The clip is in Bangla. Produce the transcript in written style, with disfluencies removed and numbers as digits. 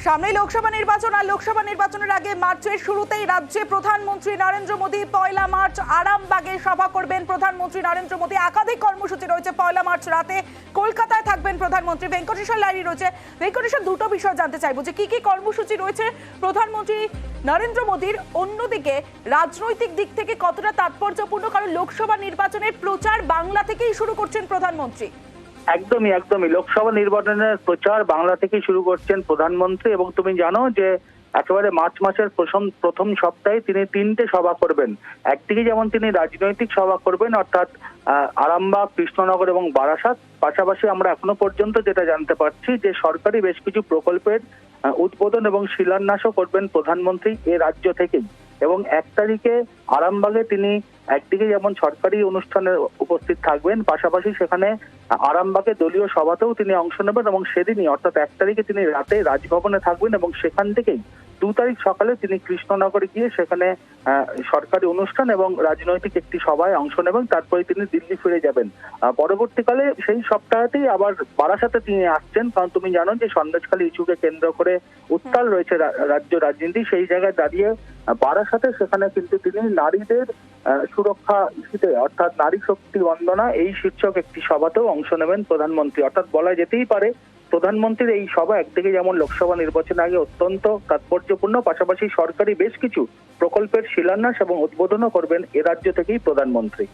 সামনেই লোকসভা নির্বাচন আর লোকসভা নির্বাচনের আগে মার্চের শুরুতেই রাজ্যে প্রধানমন্ত্রী নরেন্দ্র মোদী পয়লা মার্চ আরামবাগে সভা করবেন। প্রধানমন্ত্রী নরেন্দ্র মোদী একাধিক কর্মসূচি রয়েছে। পয়লা মার্চ রাতে কলকাতায় থাকবেন প্রধানমন্ত্রী। ভেঙ্কটেশ্বর লাইরি রয়েছে। ভেঙ্কটেশ্বর, দুটো বিষয় জানতে চাইবো যে কি কি কর্মসূচি রয়েছে প্রধানমন্ত্রী নরেন্দ্র মোদীর, অন্যদিকে রাজনৈতিক দিক থেকে কতটা তাৎপর্যপূর্ণ, কারণ লোকসভা নির্বাচনের প্রচার বাংলা থেকেই শুরু করছেন প্রধানমন্ত্রী। একদমই লোকসভা নির্বাচনের প্রচার বাংলা থেকেই শুরু করছেন প্রধানমন্ত্রী। এবং তুমি জানো যে একেবারে মার্চ মাসের প্রথম সপ্তাহে তিনি 3টে সভা করবেন। একদিকে যেমন তিনি রাজনৈতিক সভা করবেন, অর্থাৎ আরামবাগ, কৃষ্ণনগর এবং বারাসাত। পাশাপাশি আমরা এখনো পর্যন্ত যেটা জানতে পারছি যে সরকারি বেশ কিছু প্রকল্পের উদ্বোধন এবং শিলান্যাসও করবেন প্রধানমন্ত্রী এ রাজ্য থেকেই। এবং 1 তারিখে আরামবাগে তিনি একদিকে যেমন সরকারি অনুষ্ঠানে উপস্থিত থাকবেন, পাশাপাশি সেখানে আরামবাগে দলীয় সভাতেও তিনি অংশ নেবেন। এবং সেদিনই অর্থাৎ 1 তারিখে তিনি রাতে রাজভবনে থাকবেন এবং সেখান থেকেই 2 তারিখ সকালে তিনি কৃষ্ণনগরে গিয়ে সেখানে সরকারি অনুষ্ঠান এবং রাজনৈতিক একটি সভায় অংশ নেবেন। তারপরে তিনি দিল্লি ফিরে যাবেন। পরবর্তীকালে সেই সপ্তাহতেই আবার বারাসাতে তিনি আসছেন, কারণ তুমি জানো যে সন্দেশখালী ইস্যুকে কেন্দ্র করে উত্তাল রয়েছে রাজ্য রাজনীতি। সেই জায়গায় দাঁড়িয়ে বারাসাতে সেখানে কিন্তু তিনি নারীদের সুরক্ষা ইস্যুতে, অর্থাৎ নারী শক্তি বন্দনা, এই শীর্ষক একটি সভাতেও অংশ নেবেন প্রধানমন্ত্রী। অর্থাৎ বলা যেতেই পারে প্রধানমন্ত্রীর এই সভা একদিকে যেমন লোকসভা নির্বাচনের আগে অত্যন্ত তাৎপর্যপূর্ণ, পাশাপাশি সরকারি বেশ কিছু প্রকল্পের শিলান্যাস এবং উদ্বোধনও করবেন এ রাজ্য থেকেই প্রধানমন্ত্রী।